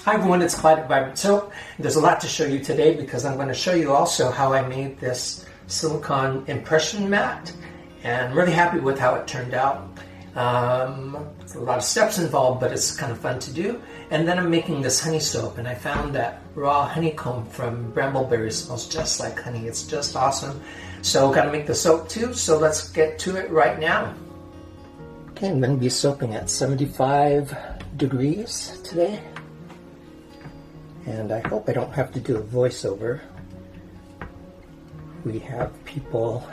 Hi everyone, it's Clyde at Vibrance. So there's a lot to show you today because I'm going to show you also how I made this silicone impression mat, and I'm really happy with how it turned out. There's a lot of steps involved, but it's kind of fun to do. And then I'm making this honey soap, and I found that raw honeycomb from Bramble berries smells just like honey. It's just awesome. So I've got to make the soap too, so let's get to it right now. Okay, I'm going to be soaping at 75 degrees today. And I hope I don't have to do a voiceover. We have people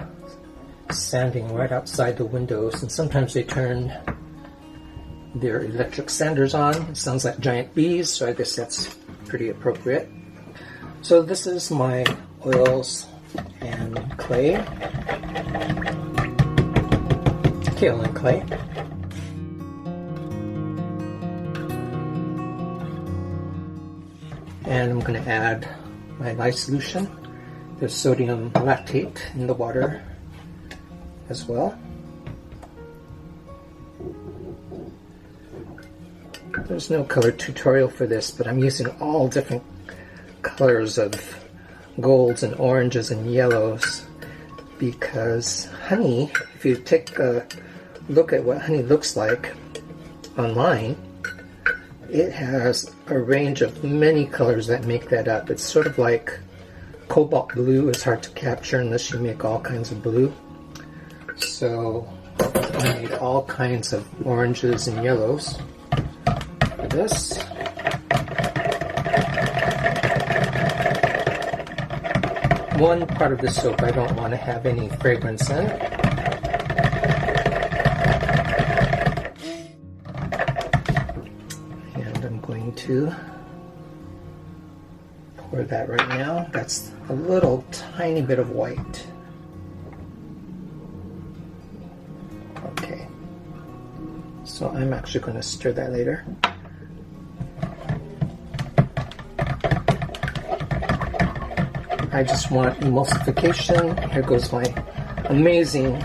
sanding right outside the windows, and sometimes they turn their electric sanders on. It sounds like giant bees, so I guess that's pretty appropriate. So this is my oils and clay. Kale and clay. And I'm going to add my lye solution. There's sodium lactate in the water as well. There's no color tutorial for this, but I'm using all different colors of golds and oranges and yellows because honey, if you take a look at what honey looks like online, it has a range of many colors that make that up. It's sort of like cobalt blue is hard to capture unless you make all kinds of blue. So I made all kinds of oranges and yellows for this. One part of the soap I don't want to have any fragrance in. To pour that right now. That's a little tiny bit of white. Okay, so I'm actually going to stir that later. I just want emulsification. Here goes my amazing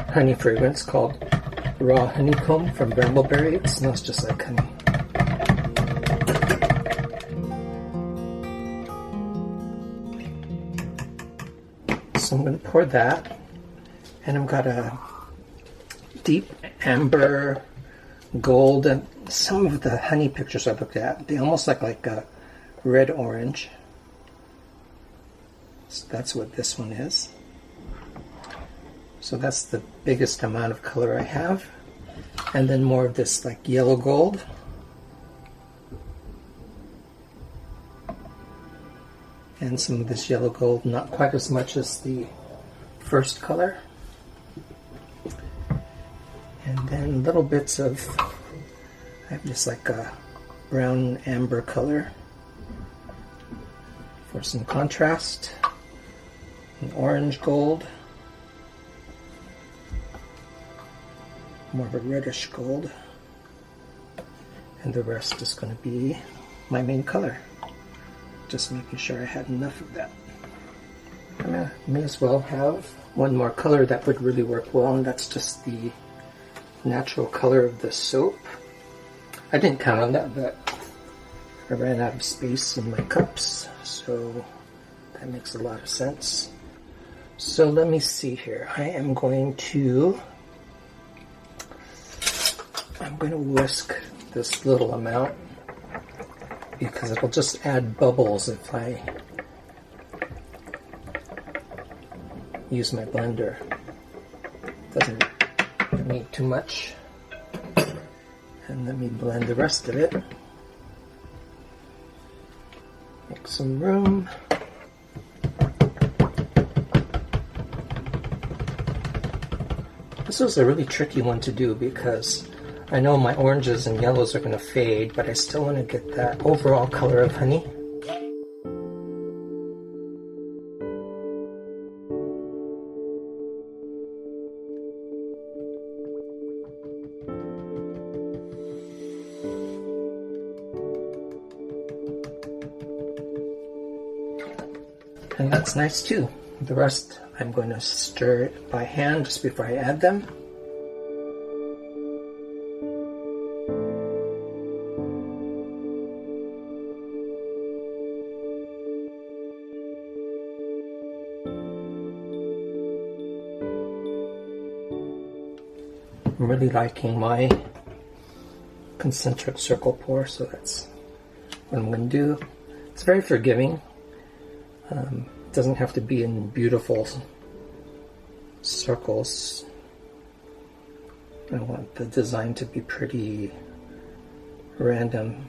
honey fragrance called Raw Honeycomb from Brambleberry. It smells just like honey. So I'm going to pour that, and I've got a deep amber gold, and some of the honey pictures I looked at, they almost look like a red orange. So that's what this one is. So that's the biggest amount of color I have, and then more of this like yellow gold. And some of this yellow gold, not quite as much as the first color. And then little bits of, I have just like a brown amber color for some contrast. An orange gold. More of a reddish gold. And the rest is going to be my main color. Just making sure I had enough of that. I may as well have one more color that would really work well, and that's just the natural color of the soap. I didn't count on that, but I ran out of space in my cups, so that makes a lot of sense. So let me see here. I'm going to whisk this little amount, because it'll just add bubbles if I use my blender. Doesn't need too much. And let me blend the rest of it. Make some room. This was a really tricky one to do because I know my oranges and yellows are going to fade, but I still want to get that overall color of honey. And that's nice too. The rest I'm going to stir it by hand just before I add them. I'm really liking my concentric circle pour, so that's what I'm going to do. It's very forgiving. It doesn't have to be in beautiful circles. I want the design to be pretty random.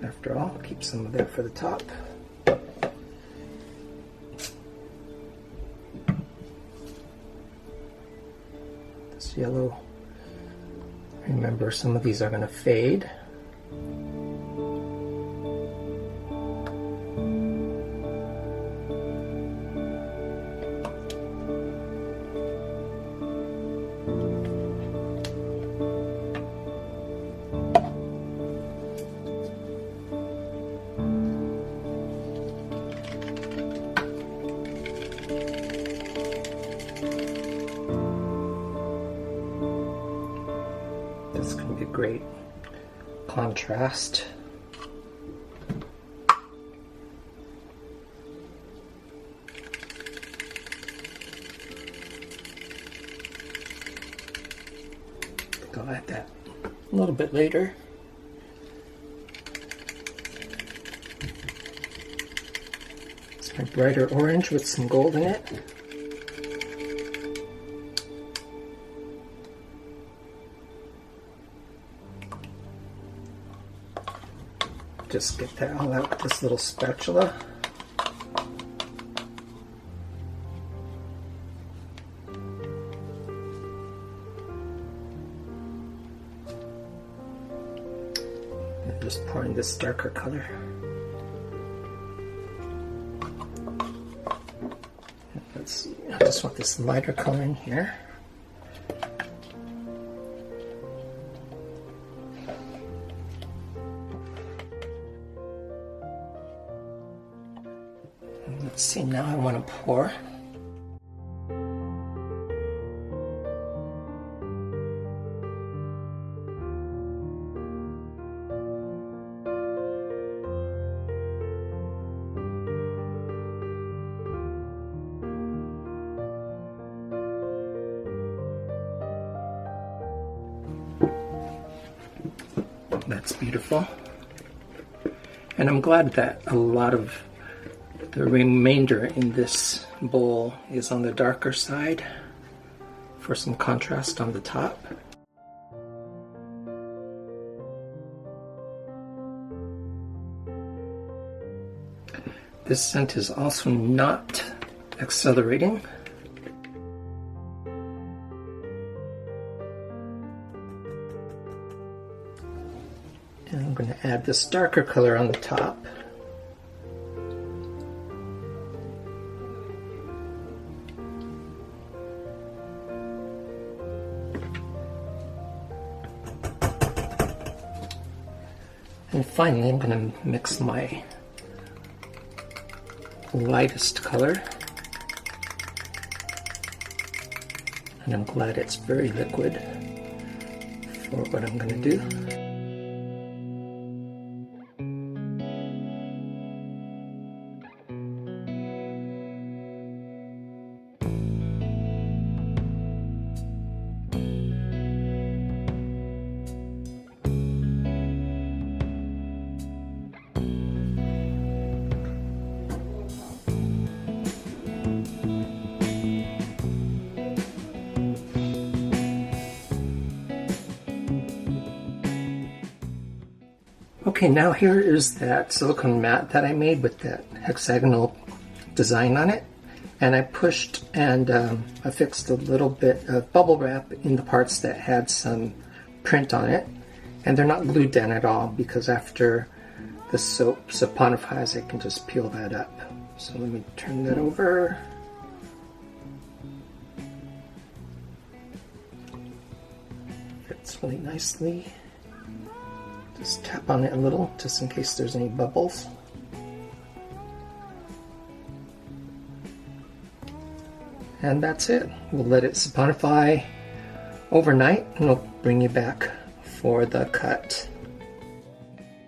After all, keep some of that for the top. This yellow, remember some of these are going to fade. This can be a great contrast. I'll add that a little bit later. It's my brighter orange with some gold in it. Just get that all out with this little spatula. And just pouring this darker color. Let's see, I just want this lighter color in here. Let's see, now I want to pour. That's beautiful. And I'm glad that a lot of the remainder in this bowl is on the darker side for some contrast on the top. This scent is also not accelerating. And I'm going to add this darker color on the top. And finally, I'm going to mix my lightest color. And I'm glad it's very liquid for what I'm going to do. Okay, now here is that silicone mat that I made with that hexagonal design on it. And I pushed and affixed a little bit of bubble wrap in the parts that had some print on it. And they're not glued down at all because after the soap saponifies, I can just peel that up. So let me turn that over. Fits really nicely. Just tap on it a little, just in case there's any bubbles. And that's it. We'll let it saponify overnight, and we'll bring you back for the cut.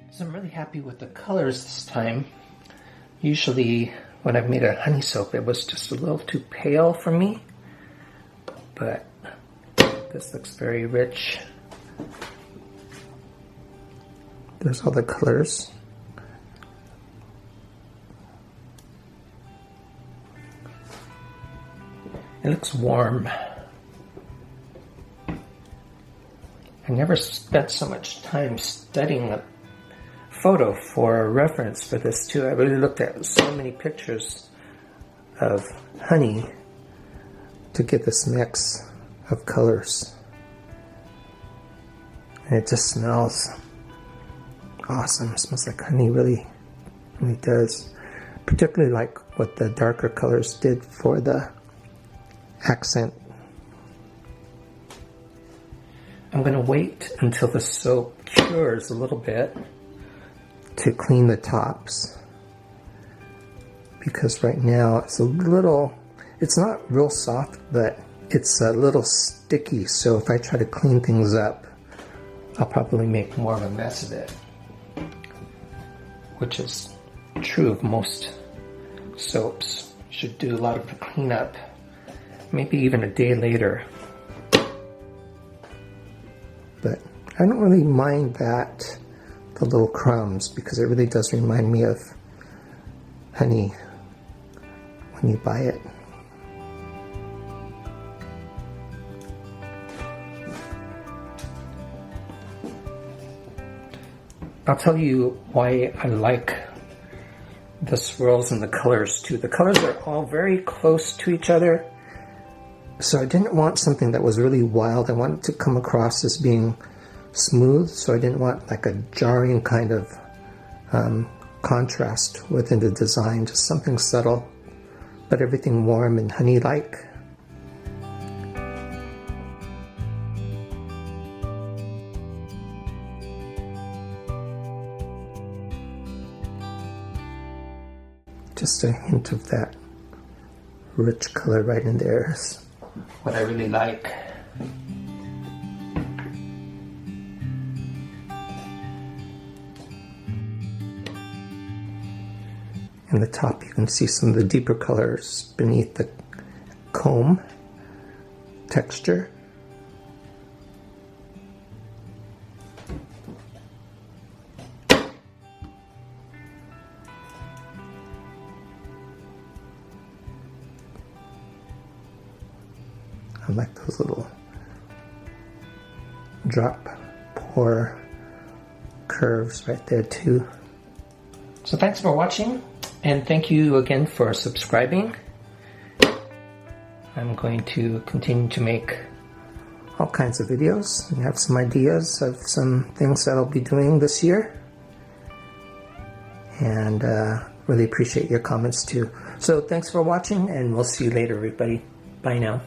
So I'm really happy with the colors this time. Usually when I've made a honey soap, it was just a little too pale for me. But This looks very rich. There's all the colors. It looks warm. I never spent so much time studying a photo for a reference for this too. I really looked at so many pictures of honey to get this mix of colors. And it just smells awesome. It smells like honey, really does. Particularly like what the darker colors did for the accent. I'm going to wait until the soap cures a little bit to clean the tops, because right now it's a little, it's not real soft, but it's a little sticky, so if I try to clean things up, I'll probably make more of a mess of it, which is true of most soaps. You should do a lot of the cleanup, maybe even a day later. But I don't really mind that, the little crumbs, because it really does remind me of honey when you buy it. I'll tell you why I like the swirls and the colors too. The colors are all very close to each other. So I didn't want something that was really wild. I wanted to come across as being smooth, so I didn't want like a jarring kind of contrast within the design. Just something subtle, but everything warm and honey-like. Just a hint of that rich color right in there is what I really like. In the top you can see some of the deeper colors beneath the comb texture. I like those little drop pour curves right there too. So thanks for watching, and thank you again for subscribing. I'm going to continue to make all kinds of videos and have some ideas of some things that I'll be doing this year. And really appreciate your comments too. So thanks for watching, and we'll see you later, everybody. Bye now.